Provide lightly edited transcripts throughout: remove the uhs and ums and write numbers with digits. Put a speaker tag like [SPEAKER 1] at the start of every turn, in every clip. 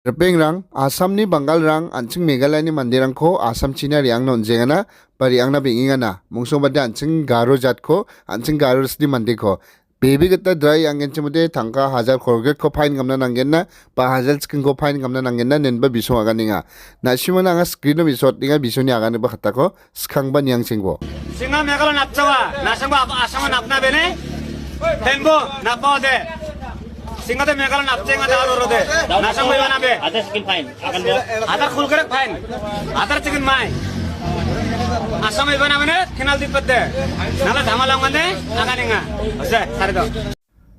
[SPEAKER 1] Rang Asam ni Bengal rang ancing Meghalaya ni mandirang ko Asam China riang non jengana pari ang na bingingana mungsong bada ancing Garo jat ko ancing Garo ni mandir ko baby kita dry ang genchemude tangka hajar korget ko fine gamna nanggenna pa hajar skin ko fine gamna nanggenna nenba bisong aganinga nasimana anga screen no bisot ninga bisoni agane ba khata ko skangban yang singbo
[SPEAKER 2] singa Meghalaya napchawa nasangba asama napna bene tembo napode Singate Meghalaya napchenga dalo rode nasang may banabe
[SPEAKER 3] Other skin fine. Akan mo.
[SPEAKER 2] adar khulkare fine adar chicken mai asam may banabe ne kinal dipette nala dhamalang mande aganinga ase sarido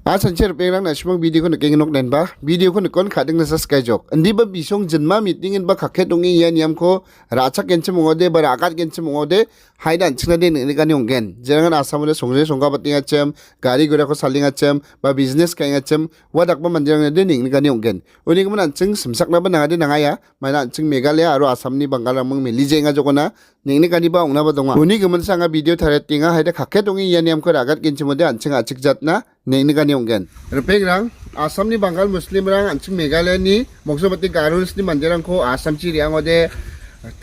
[SPEAKER 1] Asan rang nasimang video ko nakinginok nen ba video ko nakon khading na sa skyjok andi ba bisong jinma meeting in ba khakhet dongi yan yam ko rachak genche mongode ba rakat genche mongode haidan china de ni gani ongen jerangan asamule songre songga batinga chem gari gora ko salinga chem ba business kainga chem wadak ba mandirang de ni gani ongen uni ko man ching simsak na ba nangade nangaya mana ching Meghalaya aro asam ni Bengal among melijenga jokona ningni gani ba ongna ba donga uni ko man sanga video tharetinga haida khakhet dongi yan yam ko rakat genche mode anching achik jatna ningni gani ongen rang asam ni Bengal muslim rang anching Meghalaya ni mongsomati Garos ni mandirang ko asam chi riang ode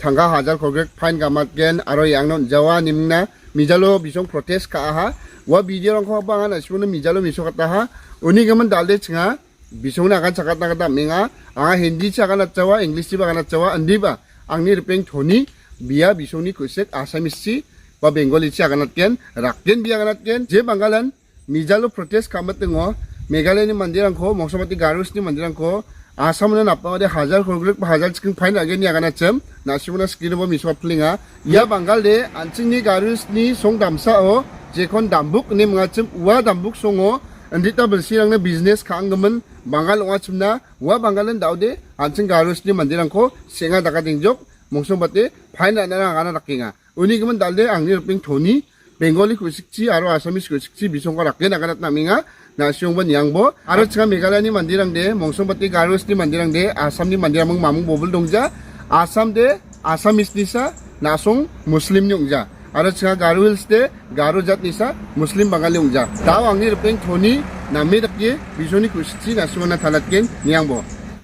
[SPEAKER 1] tangga hajar korget fine gamatgen aro yangnon jawa nimna mijalo bisong protest ka aha wa video rang ko bangan asuna mijalo miso kata ha uni gaman dalde chinga bisong na kan sakat na kata minga anga hindi cha kan jawa english ba kan jawa andi ba angni repeng thoni biya bisong ni kusek asamis chi wa bengali cha kan ken rakgen biya kan ken je bangalan mijalo protest kamatngo Meghalaya ni mandirang ko mongsomati Garos ni mandirang ko Asam na napawade hajar korgrek hajar chicken fine again ya kana chem nasimuna skill bo miswa plinga ya Bengal de ancing ni Garos ni song damsa o jekon dambuk ni mga chem wa dambuk songo andita bersirang na business kanggamen Bengal wa chimna wa Bengalan daude ancing Garos ni mandirang ko senga daga dingjok mongsomate fine na kana rakinga uni gemen dalde angni ruping thoni Bengali kusikchi aro Assamese kusikchi bisongka rakken akanat naminga nasyongban yangbo aro changa Meghalaya ni mandirang de mongsomati Garos ni mandirang de Assam ni mandirang mong mamung bobul dongja Assam de Assamese nisa nasong Muslim ni ongja aro changa Garo Hills de Garo jat nisa Muslim Bengali ongja tao angni rupeng thoni nami dakye bisoni kusikchi nasyongna thalatken niyangbo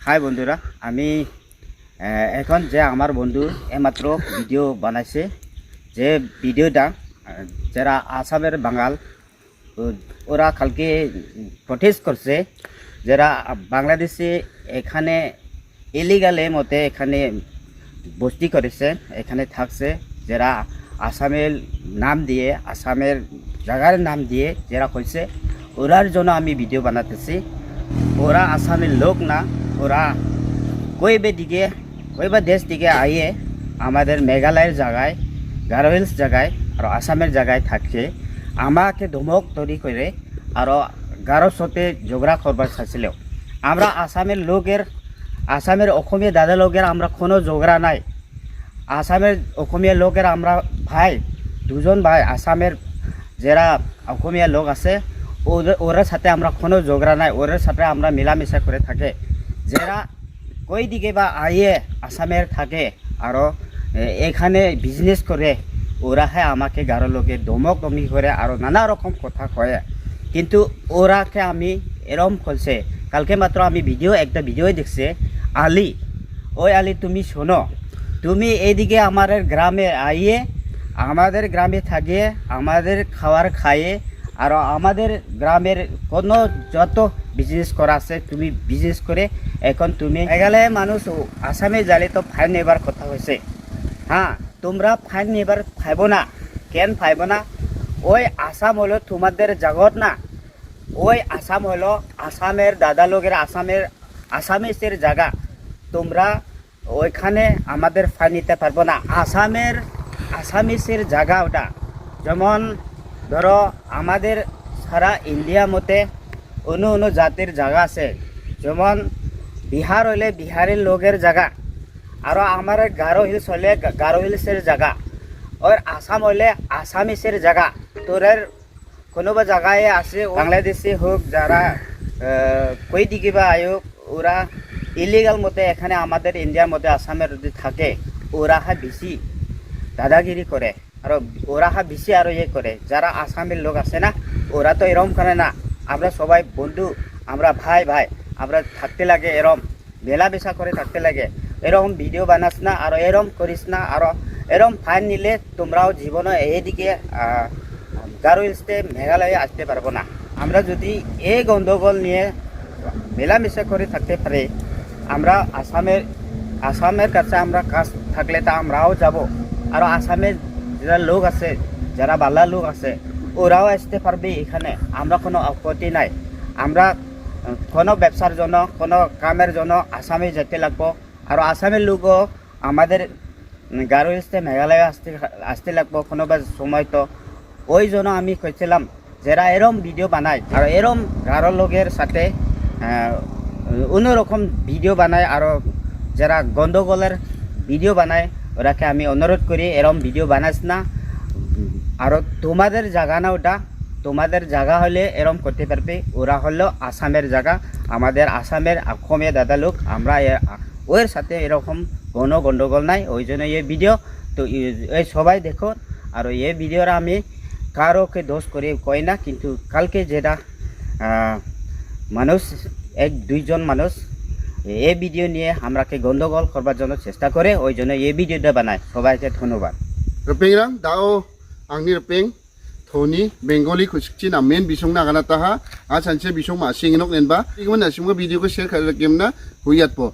[SPEAKER 3] hi বন্ধুরা আমি এখন যে আমার বন্ধু এইমাত্র video বানাইছে যে ভিডিওটা যারা আসামের বাঙাল ওরা কালকে প্রটেস্ট করছে যারা বাংলাদেশে এখানে ইলিগালে মতে এখানে বস্তি করেছে এখানে থাকছে যারা আসামের নাম দিয়ে আসামের জায়গার নাম দিয়ে যারা কইছে ওরার জন্য আমি ভিডিও বানাতেছি ওরা আসামের লোক না ওরা কই বা দেশ থেকে আইয়ে আমাদের মেঘালয়ের জায়গায় গারো হিলস জায়গায় আর আসামের জায়গায় থাকে আমাকে ধমক তৈরি করে আরও গারোর সাথে ঝগড়া করবার চাইছিল আমরা আসামের অসমীয়া দাদা লোকের আমরা কোনো ঝগড়া নাই আসামের অসমীয়া লোকের আমরা ভাই দুজন ভাই আসামের যারা অসমীয়া লোক আছে ওদের সাথে আমরা কোনো ঝগড়া নাই ওদের সাথে আমরা মিলামিশা করে থাকে যারা কই দিকে বা আইয়ে আসামের থাকে আরও এখানে বিজনেস করে ওরাহে আমাকে গারো লোকে ধমক ধমকি করে আরও নানা রকম কথা কয় কিন্তু ওরাকে আমি এরম করছে কালকে মাত্র আমি একটা ভিডিও দেখছে আলি ওই আলি তুমি শোনো তুমি এইদিকে আমাদের গ্রামে আইয়ে আমাদের গ্রামে থাকে আমাদের খাবার খাইয়ে আর আমাদের গ্রামের কোনো যত বিজনেস করা আছে তুমি বিজনেস করে এখন তুমি মেঘালয় মানুষ আসামে যালে তো ফাইন নেবার কথা হয়েছে হ্যাঁ তোমরা ফাইন নেবার পাইব না কেন পাইব না ওই আসাম হলো তোমাদের জগৎ না ওই আসাম হলো আসামের দাদা লোকের আসামিসের জায়গা তোমরা ওইখানে আমাদের ফাইন নিতে পারবো না আসামিসের জায়গা ওটা যেমন ধরো আমাদের সারা ইন্ডিয়া মতে অন্য জাতির জায়গা আছে যেমন বিহার হইলে বিহারের লোকের জায়গা আর আমার গারো হিলস হলে গারো হিলসের জায়গা আর আসাম হলে আসামিসের জায়গা তোরের কোনো বা জায়গায় আছে বাংলাদেশি হোক যারা কই দিকে বা আয়োগ ওরা ইলিগাল মতে এখানে আমাদের ইন্ডিয়ার মধ্যে আসামের যদি থাকে ওরা বেশি দাদাগিরি করে আর ওরা বেশি আরো ইয়ে করে যারা আসামের লোক আছে না ওরা তো এরম করে না আমরা সবাই বন্ধু আমরা ভাই আমরা থাকতে লাগে এরম মেলামেশা করে থাকতে লাগে এরকম ভিডিও বানাস না আর এরকম করিস না আর এরকম ফাইন নিলে তোমরাও জীবনে এইদিকে গারো হিলসে মেঘালয়ে আসতে পারবো না আমরা যদি এই গন্ডগোল নিয়ে মেলামেশা করে থাকতে পারি আমরা আসামের কাছে আমরা কাজ থাকলে তা আমরাও যাব আর আসামের যারা লোক আছে যারা বালা লোক আছে ওরাও আসতে পারবে এখানে আমরা কোনো আপত্তি নাই আমরা কোনো ব্যবসার জন্য কোনো কামের জন্য আসামে যেতে লাগবো আর আসামের লোকও আমাদের গারো হিলসে মেঘালয়ে আসতে লাগবো কোনো সময় তো ওই জন্য আমি কইছিলাম যারা এরম ভিডিও বানায় আর এরম গারো লোকের সাথে অন্যরকম ভিডিও বানায় আর যারা গন্ডগোলের ভিডিও বানায় ওরাকে আমি অনুরোধ করি এরম ভিডিও বানাস না আর তোমাদের জায়গা না ওটা তোমাদের জায়গা হলে এরম করতে পারবে ওরা হলো আসামের জায়গা আমাদের আসামের অসমীয়া দাদা লোক আমরা ওর সাথে এরকম কোনো গন্ডগোল নাই ওই জন্য এই ভিডিও তো এই সবাই দেখো আর এই ভিডিওরা আমি কারোকে দোষ করে কই না কিন্তু কালকে যেটা মানুষ এক দুইজন মানুষ এই ভিডিও নিয়ে আমরাকে গন্ডগোল করবার জন্য চেষ্টা করে ওই জন্য এই ভিডিওটা বানায় সবাইকে ধন্যবাদ
[SPEAKER 1] Rupeng dao angni rupeng thoni bengali khusikchi na main bisong na gana taha a sanche bisong ma singinok nenba igman na simga video ko share khala kemna huyat po